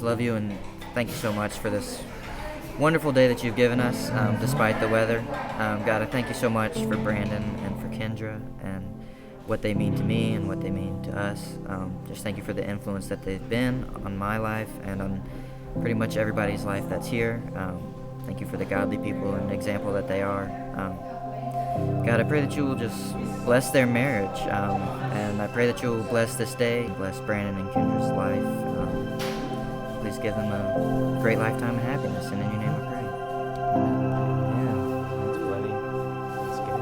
just love you, and thank you so much for this wonderful day that you've given us, despite the weather. God, I thank you so much for Brandon and for Kendra and what they mean to me and what they mean to us. Just thank you for the influence that they've been on my life and on pretty much everybody's life that's here. Thank you for the godly people and example that they are. God, I pray that you will just bless their marriage, and I pray that you will bless this day, bless Brandon and Kendra's life. Please give them a great lifetime of happiness, and in your name I pray. Yeah, that's funny. That's good.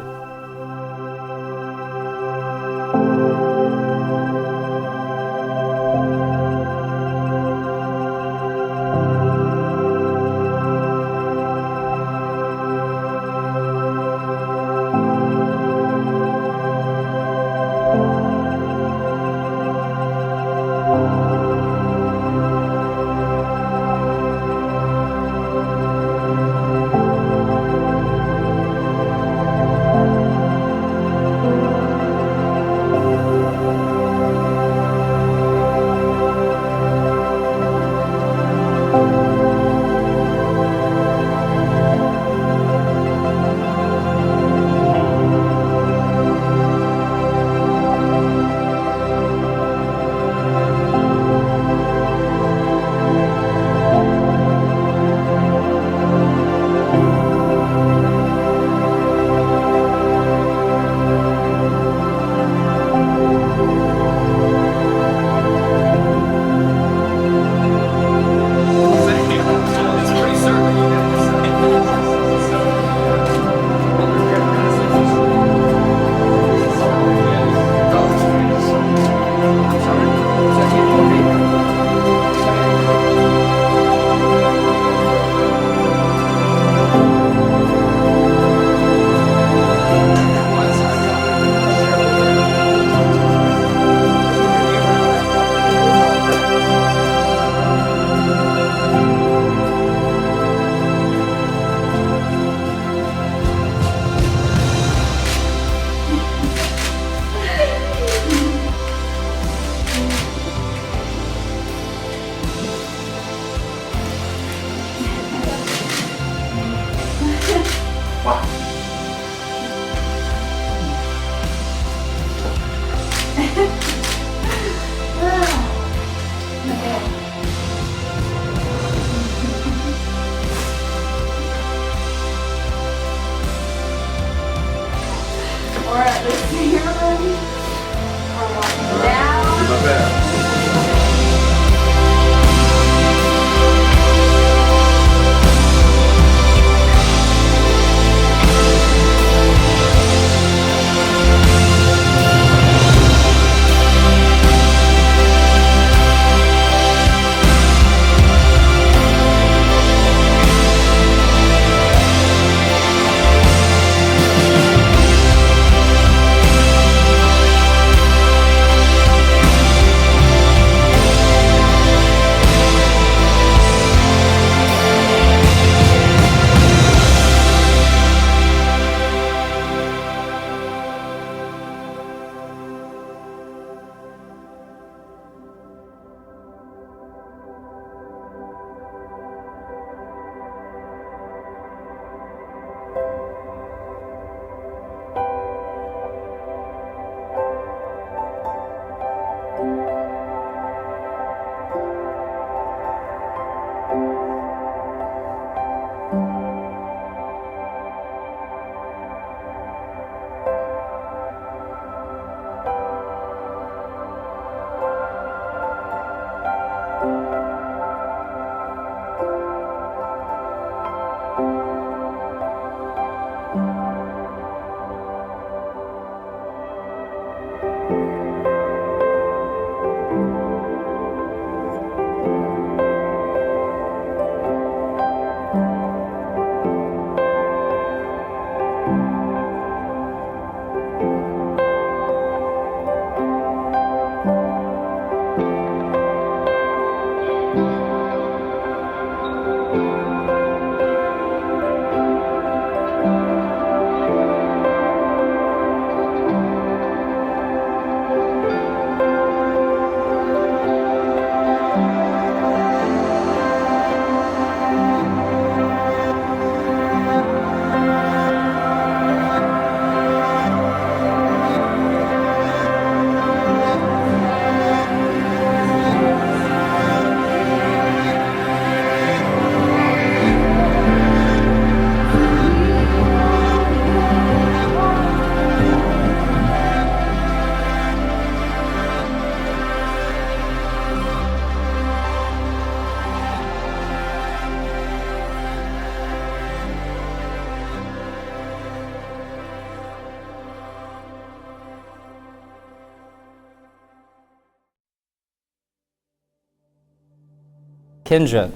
Kendra,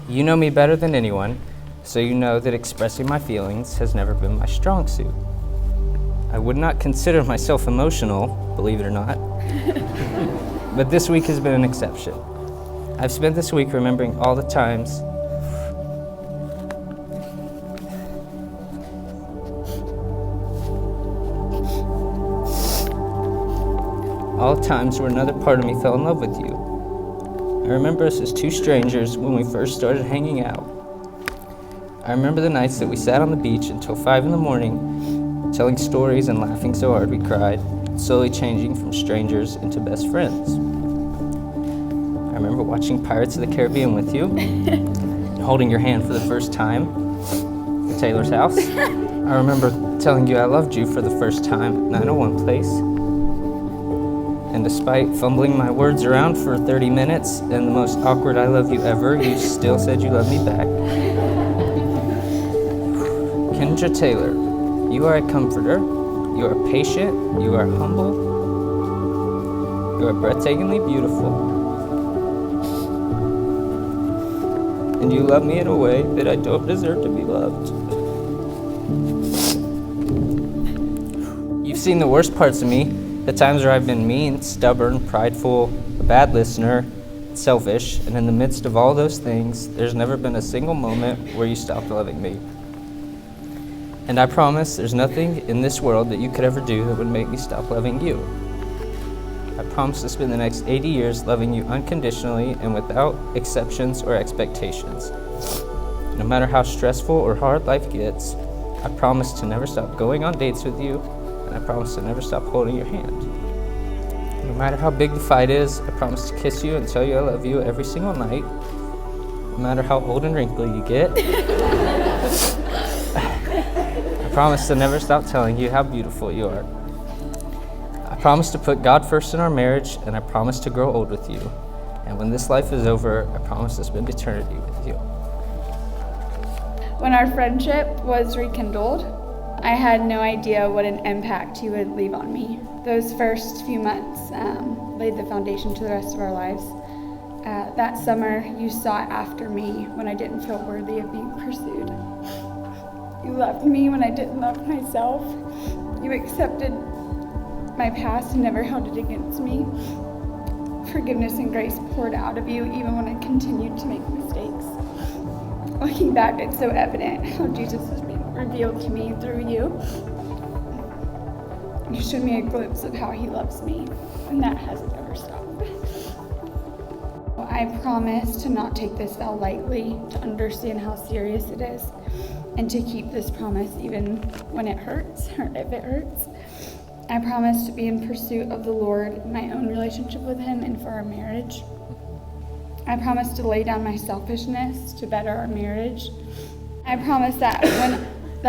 you know me better than anyone, so you know that expressing my feelings has never been my strong suit. I would not consider myself emotional, believe it or not, but this week has been an exception. I've spent this week remembering all the times where another part of me fell in love with you. I remember us as two strangers when we first started hanging out. I remember the nights that we sat on the beach until 5 in the morning, telling stories and laughing so hard we cried, slowly changing from strangers into best friends. I remember watching Pirates of the Caribbean with you, holding your hand for the first time at Taylor's house. I remember telling you I loved you for the first time at 901 Place. And despite fumbling my words around for 30 minutes and the most awkward I love you ever, you still said you loved me back. Kendra Taylor, you are a comforter, you are patient, you are humble, you are breathtakingly beautiful, and you love me in a way that I don't deserve to be loved. You've seen the worst parts of me, the times where I've been mean, stubborn, prideful, a bad listener, selfish, and in the midst of all those things, there's never been a single moment where you stopped loving me. And I promise there's nothing in this world that you could ever do that would make me stop loving you. I promise to spend the next 80 years loving you unconditionally and without exceptions or expectations. No matter how stressful or hard life gets, I promise to never stop going on dates with you, and I promise to never stop holding your hand. No matter how big the fight is, I promise to kiss you and tell you I love you every single night. No matter how old and wrinkly you get, I promise to never stop telling you how beautiful you are. I promise to put God first in our marriage, and I promise to grow old with you. And when this life is over, I promise to spend eternity with you. When our friendship was rekindled, I had no idea what an impact you would leave on me. Those first few months laid the foundation to the rest of our lives. That summer, you sought after me when I didn't feel worthy of being pursued. You loved me when I didn't love myself. You accepted my past and never held it against me. Forgiveness and grace poured out of you even when I continued to make mistakes. Looking back, it's so evident how Jesus was being revealed to me through you. You showed me a glimpse of how he loves me, and that hasn't ever stopped. I promise to not take this vow lightly, to understand how serious it is, and to keep this promise even when it hurts, or if it hurts. I promise to be in pursuit of the Lord in my own relationship with him and for our marriage. I promise to lay down my selfishness to better our marriage. I promise that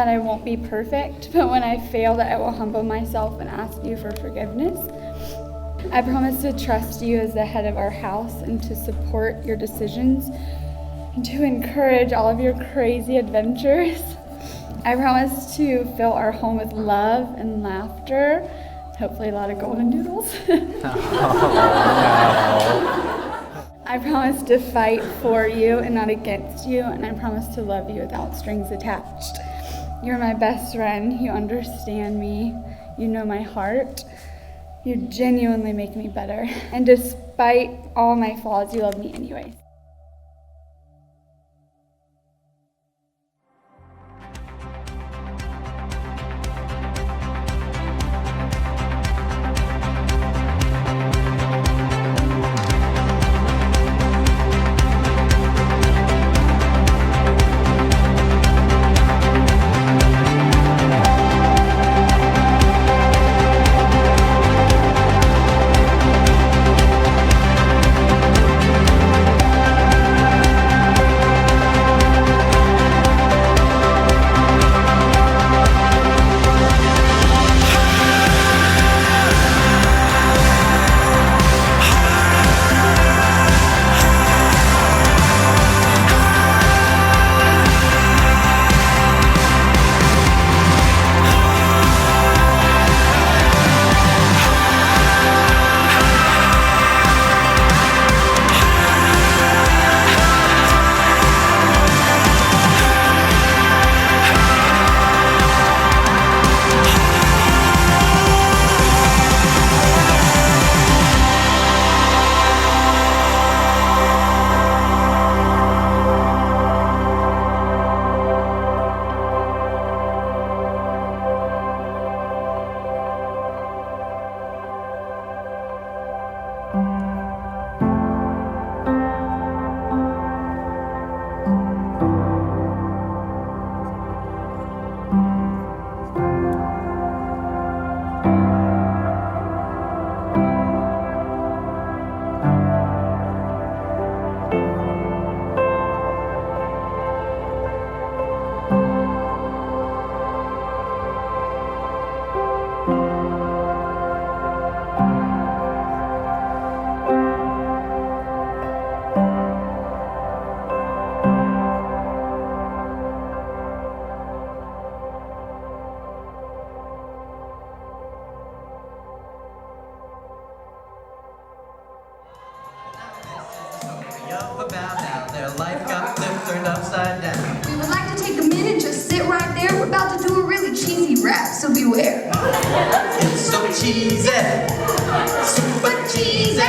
I won't be perfect, but when I fail, that I will humble myself and ask you for forgiveness. I promise to trust you as the head of our house and to support your decisions and to encourage all of your crazy adventures. I promise to fill our home with love and laughter, hopefully a lot of golden doodles. I promise to fight for you and not against you, and I promise to love you without strings attached. You're my best friend. You understand me. You know my heart. You genuinely make me better. And despite all my flaws, you love me anyway. Yup, about now, their life got flipped, turned upside down. We would like to take a minute, just sit right there. We're about to do a really cheesy rap, so beware. It's so cheesy, super cheesy.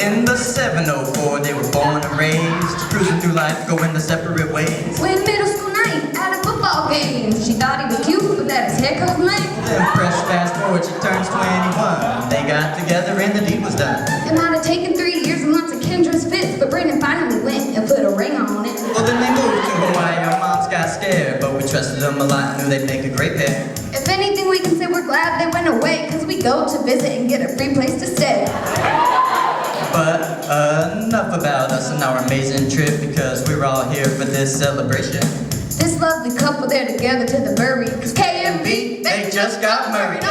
In the 704, they were born and raised, cruising through life, going their separate ways. When middle school night at a football game, she thought he was cute, but that his haircut was lame. Then press fast forward, she turns 21. They got together and the deed was done. It might have taken 3 years and lots of Kendra's fits, but Brandon finally went and put a ring on it. Well, then they moved to Hawaii. Our moms got scared, but we trusted them a lot and knew they'd make a great pair. If anything, we can say we're glad they went away, cause we go to visit and get a free place to stay. But enough about us and our amazing trip, because we're all here for this celebration. This lovely couple, they're together to the bury, cause K and B, they just got married.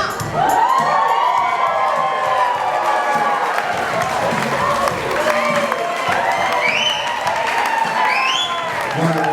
Wonderful.